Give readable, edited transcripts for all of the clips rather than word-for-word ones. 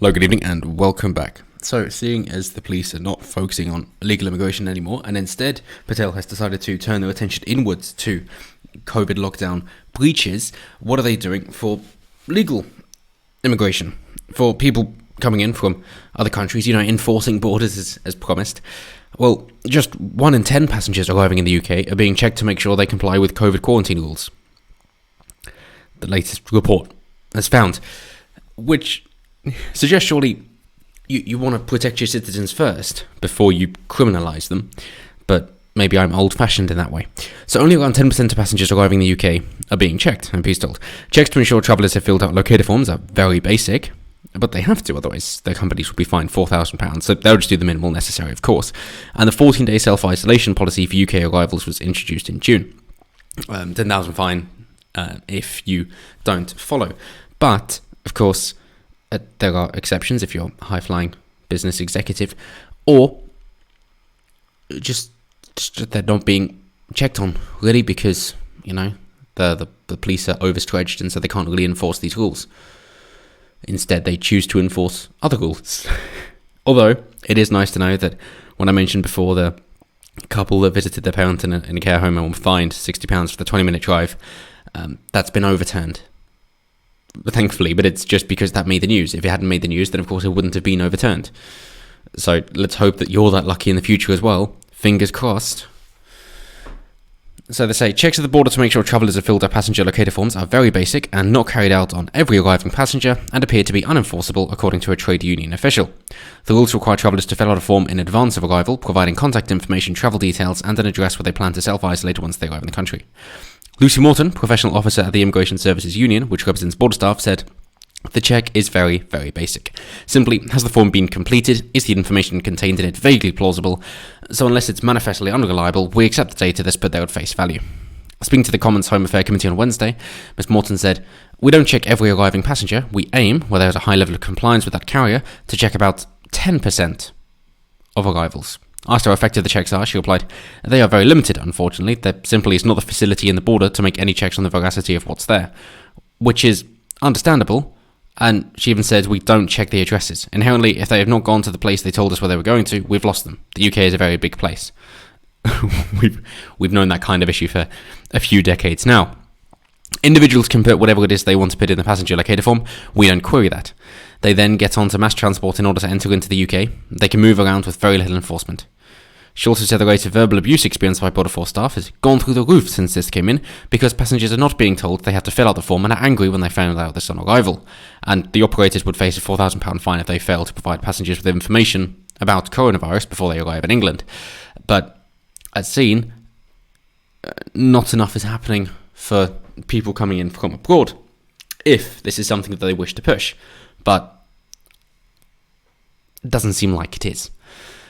Hello, good evening, and welcome back. So, seeing as the police are not focusing on illegal immigration anymore, and instead Patel has decided to turn their attention inwards to COVID lockdown breaches, what are they doing for legal immigration? For people coming in from other countries, enforcing borders as promised. Well, just 1 in 10 passengers arriving in the UK are being checked to make sure they comply with COVID quarantine rules. The latest report has found, which suggests surely you want to protect your citizens first before you criminalise them, but maybe I'm old-fashioned in that way. So only around 10% of passengers arriving in the UK are being checked, I'm pleased told. Checks to ensure travellers have filled out locator forms are very basic, but they have to, otherwise their companies would be fined £4,000, so they'll just do the minimal necessary, of course. And the 14-day self-isolation policy for UK arrivals was introduced in June. £10,000 fine if you don't follow. But, of course, there are exceptions if you're a high-flying business executive, or just they're not being checked on, really, because, the police are overstretched and so they can't really enforce these rules. Instead, they choose to enforce other rules. Although, it is nice to know that when I mentioned before the couple that visited their parent in a care home and were fined £60 for the 20-minute drive, that's been overturned. Thankfully, but it's just because that made the news. If it hadn't made the news, then of course it wouldn't have been overturned. So let's hope that you're that lucky in the future as well. Fingers crossed. So they say, checks at the border to make sure travellers have filled out passenger locator forms are very basic and not carried out on every arriving passenger and appear to be unenforceable according to a trade union official. The rules require travellers to fill out a form in advance of arrival, providing contact information, travel details and an address where they plan to self-isolate once they arrive in the country. Lucy Morton, professional officer at the Immigration Services Union, which represents border staff, said, "The check is very, very basic. Simply, has the form been completed? Is the information contained in it vaguely plausible? So unless it's manifestly unreliable, we accept the data that's put there at face value." Speaking to the Commons Home Affairs Committee on Wednesday, Ms Morton said, "We don't check every arriving passenger. We aim, where there's a high level of compliance with that carrier, to check about 10% of arrivals." Asked how effective the checks are, she replied, "They are very limited, unfortunately. There simply is not the facility in the border to make any checks on the veracity of what's there." Which is understandable, and she even said, "We don't check the addresses. Inherently, if they have not gone to the place they told us where they were going to, we've lost them. The UK is a very big place." We've known that kind of issue for a few decades now. Individuals can put whatever it is they want to put in the passenger locator form. We don't query that. They then get onto mass transport in order to enter into the UK. They can move around with very little enforcement. She also said the rate of verbal abuse experienced by Border Force staff has gone through the roof since this came in, because passengers are not being told they have to fill out the form and are angry when they found out this on arrival. And the operators would face a £4,000 fine if they fail to provide passengers with information about coronavirus before they arrive in England. But as seen, not enough is happening for people coming in from abroad, if this is something that they wish to push. But it doesn't seem like it is.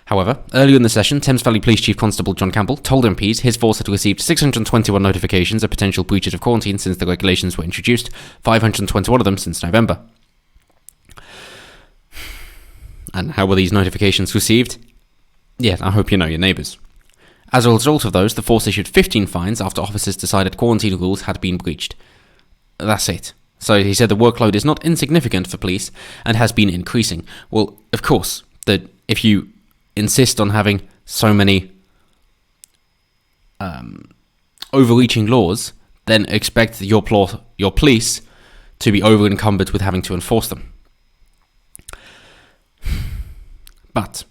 However, earlier in the session, Thames Valley Police Chief Constable John Campbell told MPs his force had received 621 notifications of potential breaches of quarantine since the regulations were introduced, 521 of them since November. And how were these notifications received? Yeah, I hope you know your neighbours. As a result of those, the force issued 15 fines after officers decided quarantine rules had been breached. That's it. So he said the workload is not insignificant for police and has been increasing. Well, of course, that if you insist on having so many overreaching laws, then expect your police to be over-encumbered with having to enforce them. But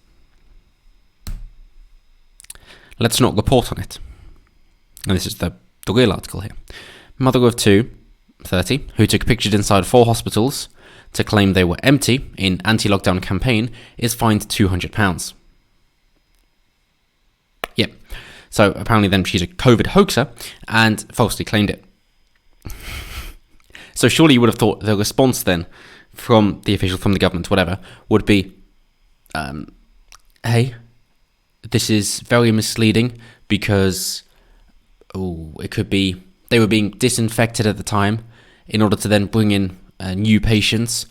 let's not report on it. And this is the real article here. Mother of two, 30, who took pictures inside 4 hospitals to claim they were empty in anti-lockdown campaign, is fined £200. Yep. So apparently then she's a COVID hoaxer and falsely claimed it. So surely you would have thought the response then from the official, from the government, whatever, would be, hey, this is very misleading because it could be they were being disinfected at the time in order to then bring in new patients.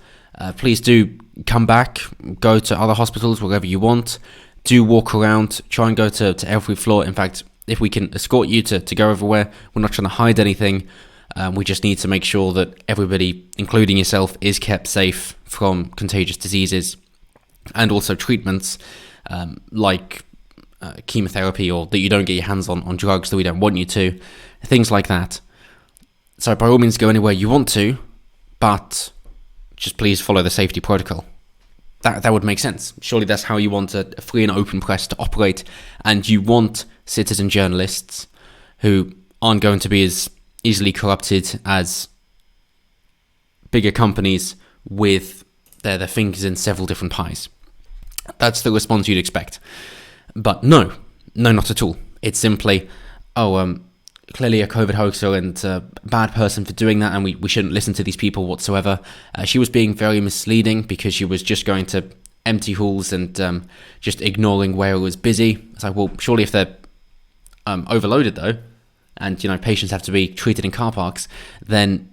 Please do come back, go to other hospitals, wherever you want. Do walk around, try and go to every floor. In fact, if we can escort you to go everywhere, we're not trying to hide anything. We just need to make sure that everybody, including yourself, is kept safe from contagious diseases, and also treatments like chemotherapy, or that you don't get your hands on drugs that we don't want you to, things like that. So by all means, go anywhere you want to, but just please follow the safety protocol. That would make sense. Surely that's how you want a free and open press to operate, and you want citizen journalists who aren't going to be as easily corrupted as bigger companies with their fingers in several different pies. That's the response you'd expect. But no, not at all. It's simply, clearly a COVID hoaxer and a bad person for doing that, and we shouldn't listen to these people whatsoever. She was being very misleading because she was just going to empty halls and just ignoring where it was busy. It's like, well, surely if they're overloaded though, and patients have to be treated in car parks, then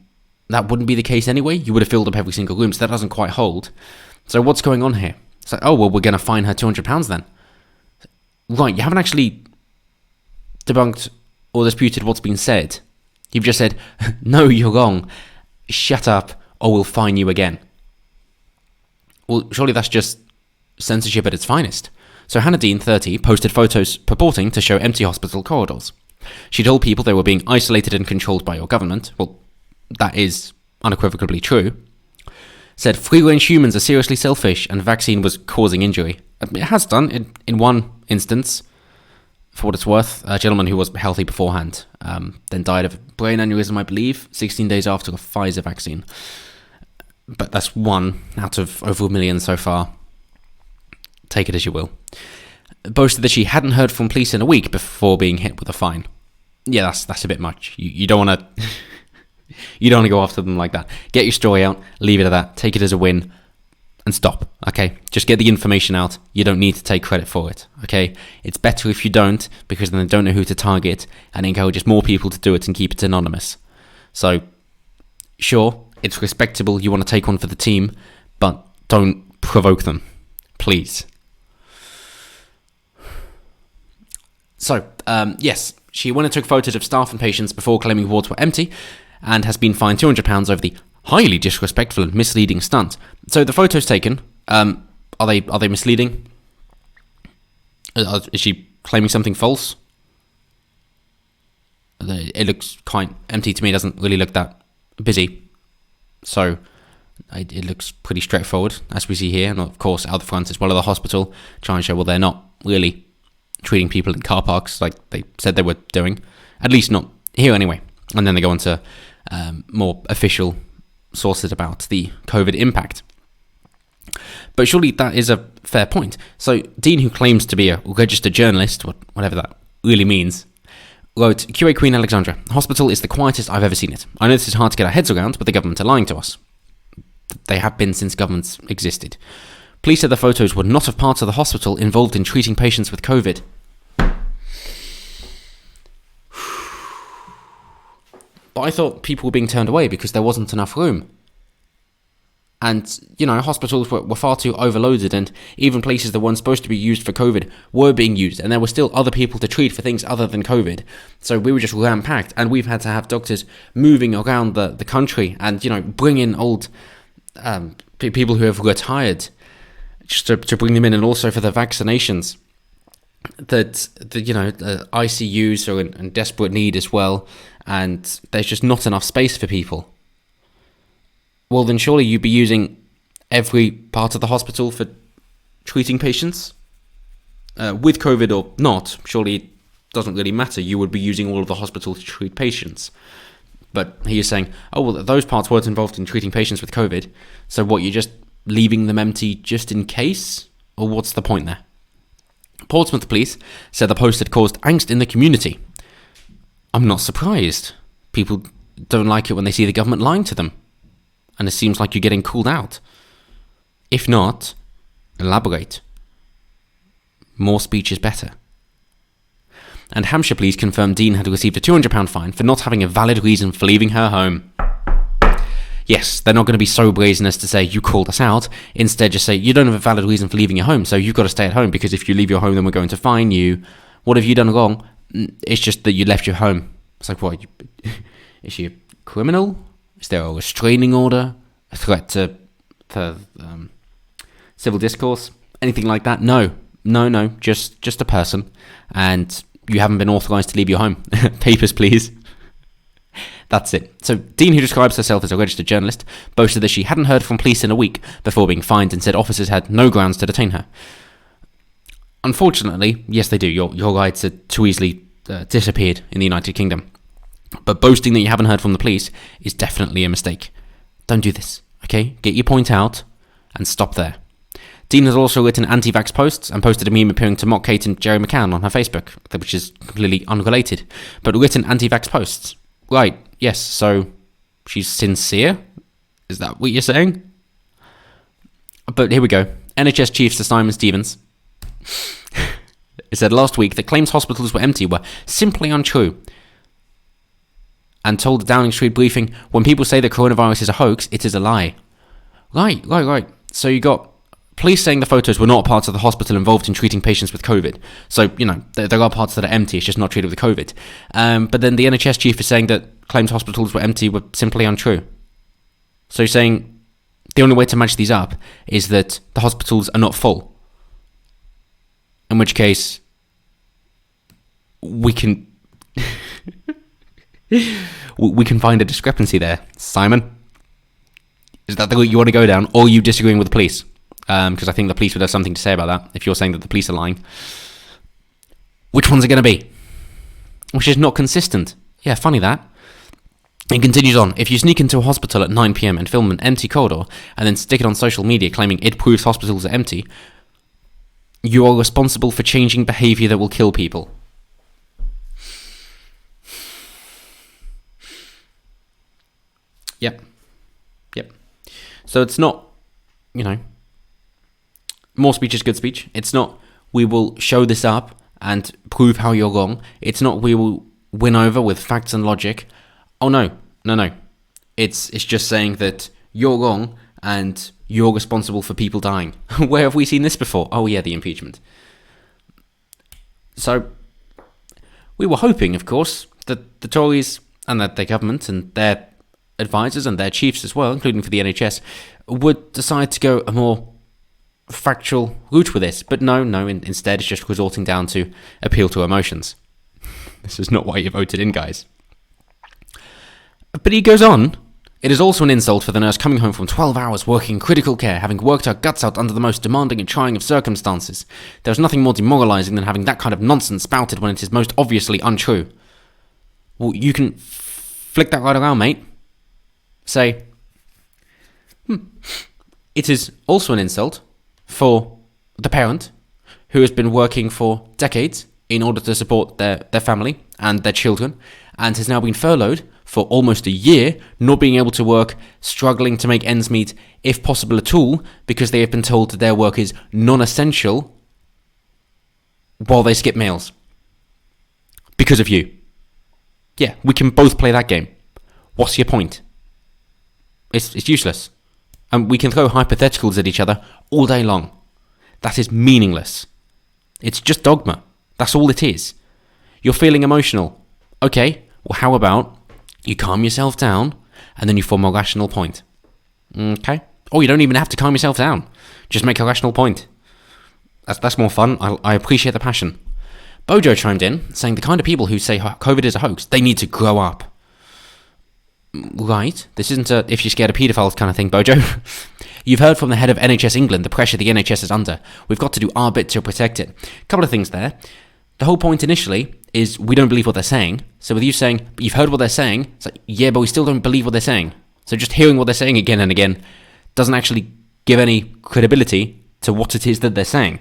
that wouldn't be the case anyway. You would have filled up every single room, so that doesn't quite hold. So what's going on here? It's like, we're going to fine her £200 then. Right, you haven't actually debunked or disputed what's been said. You've just said, no, you're wrong, shut up, or we'll fine you again. Well, surely that's just censorship at its finest. So Hannah Dean, 30, posted photos purporting to show empty hospital corridors. She told people they were being isolated and controlled by your government. Well, that is unequivocally true. Said free-range humans are seriously selfish and vaccine was causing injury. It has done in one instance. For what it's worth, a gentleman who was healthy beforehand then died of a brain aneurysm, I believe, 16 days after a Pfizer vaccine. But that's one out of over 1 million so far. Take it as you will. Boasted that she hadn't heard from police in a week before being hit with a fine. Yeah, that's a bit much. You don't want to you don't want to go after them like that. Get your story out, leave it at that, take it as a win, and stop, okay? Just get the information out. You don't need to take credit for it, okay? It's better if you don't, because then they don't know who to target, and encourages more people to do it and keep it anonymous. So, sure, it's respectable, you want to take one for the team, but don't provoke them, please. So, yes, she went and took photos of staff and patients before claiming wards were empty, and has been fined £200 over the highly disrespectful and misleading stunt. So the photos taken, are they misleading? Is she claiming something false? It looks quite empty to me. It doesn't really look that busy. So it looks pretty straightforward, as we see here. And of course, out the front as well of the hospital, trying to show, well, they're not really treating people in car parks like they said they were doing. At least not here anyway. And then they go on to more official sources about the COVID impact. But surely that is a fair point. So Dean, who claims to be a registered journalist, whatever that really means, wrote, QA Queen Alexandra, hospital is the quietest I've ever seen it. I know this is hard to get our heads around, but the government are lying to us. They have been since governments existed. Police said the photos were not of parts of the hospital involved in treating patients with COVID. But I thought people were being turned away because there wasn't enough room. And, hospitals were far too overloaded, and even places that weren't supposed to be used for COVID were being used, and there were still other people to treat for things other than COVID. So we were just ram-packed, and we've had to have doctors moving around the country and, bring in old people who have retired just to bring them in, and also for the vaccinations. That ICUs are in desperate need as well, and there's just not enough space for people. Well, then surely you'd be using every part of the hospital for treating patients with COVID or not. Surely it doesn't really matter. You would be using all of the hospital to treat patients. But he is saying, those parts weren't involved in treating patients with COVID. So what, you're just leaving them empty just in case? Or what's the point there? Portsmouth police said the post had caused angst in the community. I'm not surprised. People don't like it when they see the government lying to them. And it seems like you're getting called out. If not, elaborate. More speech is better. And Hampshire police confirmed Dean had received a £200 fine for not having a valid reason for leaving her home. Yes, they're not going to be so brazen as to say, you called us out. Instead, just say, you don't have a valid reason for leaving your home, so you've got to stay at home, because if you leave your home, then we're going to fine you. What have you done wrong? It's just that you left your home. It's like, what? Is she criminal? Is there a restraining order? A threat to civil discourse? Anything like that? No, just a person, and you haven't been authorised to leave your home. Papers, please. That's it. So Dean, who describes herself as a registered journalist, boasted that she hadn't heard from police in a week before being fined and said officers had no grounds to detain her. Unfortunately, yes they do, your rights are too easily disappeared in the United Kingdom. But boasting that you haven't heard from the police is definitely a mistake. Don't do this, okay? Get your point out and stop there. Dean has also written anti-vax posts and posted a meme appearing to mock Kate and Jerry McCann on her Facebook, which is completely unrelated, but written anti-vax posts. Right, yes, so she's sincere? Is that what you're saying? But here we go. NHS Chief Sir Simon Stevens said last week that claims hospitals were empty were simply untrue, and told the Downing Street briefing, when people say the coronavirus is a hoax, it is a lie. Right. So you got police saying the photos were not parts of the hospital involved in treating patients with COVID. So, there are parts that are empty, it's just not treated with COVID. But then the NHS chief is saying that claims hospitals were empty were simply untrue. So you're saying the only way to match these up is that the hospitals are not full. In which case, we can we can find a discrepancy there. Simon, is that the route you want to go down, or are you disagreeing with the police? Because I think the police would have something to say about that if you're saying that the police are lying. Which one's it going to be? Which is not consistent. Yeah, funny that. It continues on. If you sneak into a hospital at 9 p.m. and film an empty corridor and then stick it on social media claiming it proves hospitals are empty, you are responsible for changing behaviour that will kill people. Yep. So it's not, more speech is good speech. It's not, we will show this up and prove how you're wrong. It's not, we will win over with facts and logic. Oh, no. It's just saying that you're wrong and you're responsible for people dying. Where have we seen this before? Oh, yeah, the impeachment. So, we were hoping, of course, that the Tories and that their government and their advisors and their chiefs as well, including for the NHS, would decide to go a more factual route with this. But no, instead it's just resorting down to appeal to emotions. This is not why you voted in, guys. But he goes on. It is also an insult for the nurse coming home from 12 hours working in critical care, having worked her guts out under the most demanding and trying of circumstances. There's nothing more demoralising than having that kind of nonsense spouted when it is most obviously untrue. Well, you can flick that right around, mate. Say, it is also an insult for the parent who has been working for decades in order to support their family and their children and has now been furloughed for almost a year, not being able to work, struggling to make ends meet, if possible at all, because they have been told that their work is non-essential while they skip meals. Because of you. Yeah, we can both play that game. What's your point? It's useless. And we can throw hypotheticals at each other all day long. That is meaningless. It's just dogma. That's all it is. You're feeling emotional. Okay, well, how about you calm yourself down and then you form a rational point? Okay? Or you don't even have to calm yourself down. Just make a rational point. That's more fun. I appreciate the passion. Bojo chimed in, saying the kind of people who say COVID is a hoax, they need to grow up. Right, this isn't a if you're scared of paedophiles kind of thing, Bojo. You've heard from the head of NHS England the pressure the NHS is under. We've got to do our bit to protect it. A couple of things there. The whole point initially is we don't believe what they're saying. So with you saying, you've heard what they're saying, it's like, yeah, but we still don't believe what they're saying. So just hearing what they're saying again and again doesn't actually give any credibility to what it is that they're saying.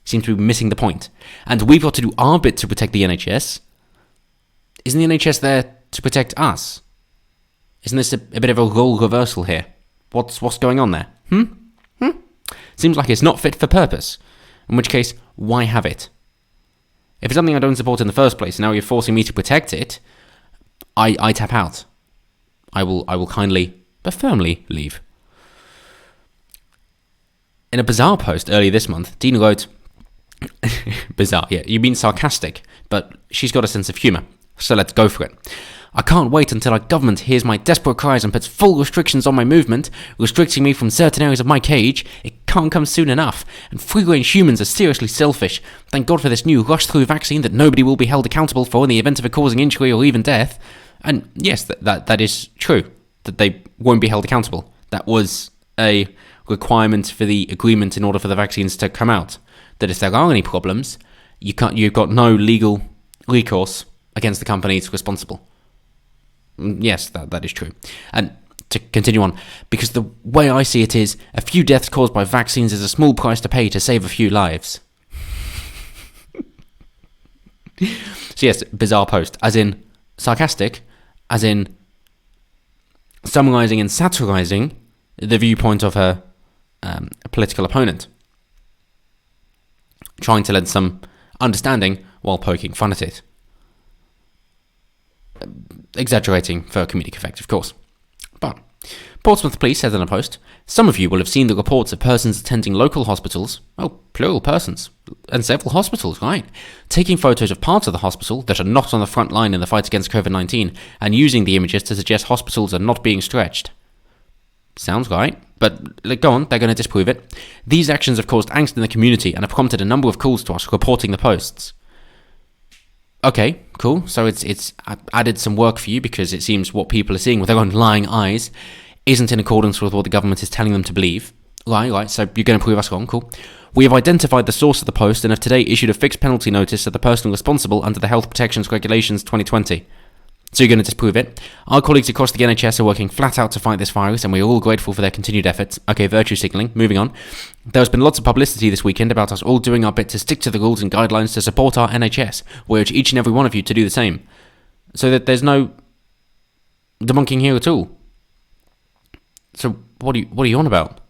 Seems to be missing the point. And we've got to do our bit to protect the NHS. Isn't the NHS there to protect us? Isn't this a bit of a role reversal here? What's going on there? Seems like it's not fit for purpose. In which case, why have it? If it's something I don't support in the first place, and now you're forcing me to protect it, I tap out. I will kindly but firmly leave. In a bizarre post earlier this month, Dean wrote, bizarre, yeah, you mean sarcastic, but she's got a sense of humour, so let's go for it. I can't wait until our government hears my desperate cries and puts full restrictions on my movement, restricting me from certain areas of my cage. It can't come soon enough. And free-range humans are seriously selfish. Thank God for this new rush-through vaccine that nobody will be held accountable for in the event of it causing injury or even death. And yes, that is true, that they won't be held accountable. That was a requirement for the agreement in order for the vaccines to come out. That if there are any problems, you've got no legal recourse against the companies responsible. Yes, that is true. And to continue on, because the way I see it is, a few deaths caused by vaccines is a small price to pay to save a few lives. So yes, bizarre post, as in sarcastic, as in summarising and satirising the viewpoint of her political opponent, trying to lend some understanding while poking fun at it. Exaggerating for comedic effect, of course. But Portsmouth Police said in a post, some of you will have seen the reports of persons attending local hospitals, plural persons, and several hospitals, right, taking photos of parts of the hospital that are not on the front line in the fight against COVID-19 and using the images to suggest hospitals are not being stretched. Sounds right, but go on, they're going to disprove it. These actions have caused angst in the community and have prompted a number of calls to us reporting the posts. Okay, cool. So it's added some work for you because it seems what people are seeing with their own lying eyes isn't in accordance with what the government is telling them to believe. Right, so you're going to prove us wrong, cool. We have identified the source of the post and have today issued a fixed penalty notice to the person responsible under the Health Protections Regulations 2020. So you're going to disprove it. Our colleagues across the NHS are working flat out to fight this virus, and we're all grateful for their continued efforts. Okay, virtue signalling. Moving on. There's been lots of publicity this weekend about us all doing our bit to stick to the rules and guidelines to support our NHS. We urge each and every one of you to do the same. So that there's no debunking here at all. So what are you on about?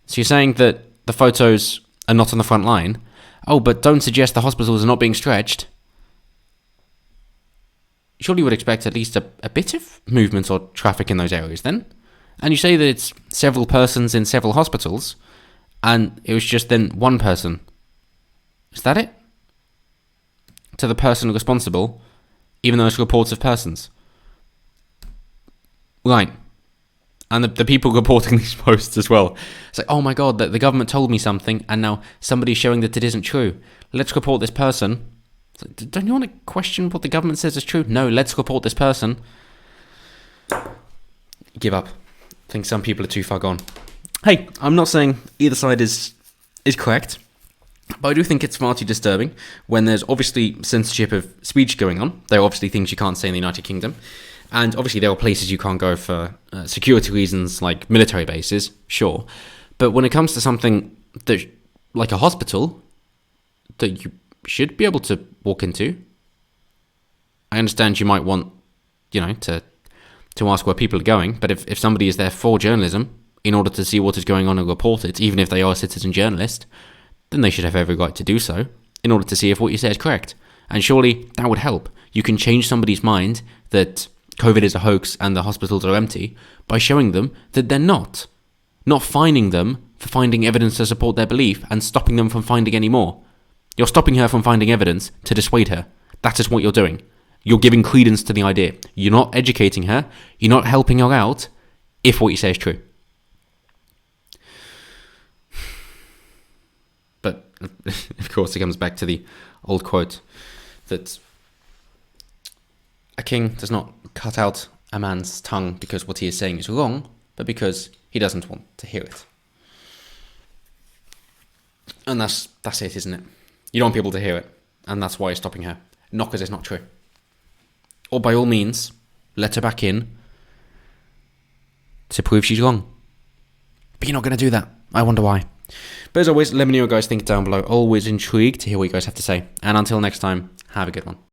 So you're saying that the photos are not on the front line? Oh, but don't suggest the hospitals are not being stretched. Surely you would expect at least a bit of movement or traffic in those areas then. And you say that it's several persons in several hospitals, and it was just then one person. Is that it? To the person responsible, even though it's reports of persons. Right. And the people reporting these posts as well. It's like, oh my god, the government told me something, and now somebody's showing that it isn't true. Let's report this person. Don't you want to question what the government says is true? No, let's report this person. Give up. I think some people are too far gone. Hey, I'm not saying either side is correct, but I do think it's far too disturbing when there's obviously censorship of speech going on. There are obviously things you can't say in the United Kingdom, and obviously there are places you can't go for security reasons, like military bases, sure. But when it comes to something that, like a hospital, that you should be able to walk into. I understand you might want, to ask where people are going, but if somebody is there for journalism, in order to see what is going on and report it, even if they are a citizen journalist, then they should have every right to do so, in order to see if what you say is correct. And surely that would help. You can change somebody's mind that COVID is a hoax and the hospitals are empty by showing them that they're not. Not fining them for finding evidence to support their belief and stopping them from finding any more. You're stopping her from finding evidence to dissuade her. That is what you're doing. You're giving credence to the idea. You're not educating her. You're not helping her out if what you say is true. But, of course, it comes back to the old quote that a king does not cut out a man's tongue because what he is saying is wrong, but because he doesn't want to hear it. And that's it, isn't it? You don't want people to hear it, and that's why you're stopping her. Not because it's not true. Or by all means, let her back in to prove she's wrong. But you're not going to do that. I wonder why. But as always, let me know what you guys think down below. Always intrigued to hear what you guys have to say. And until next time, have a good one.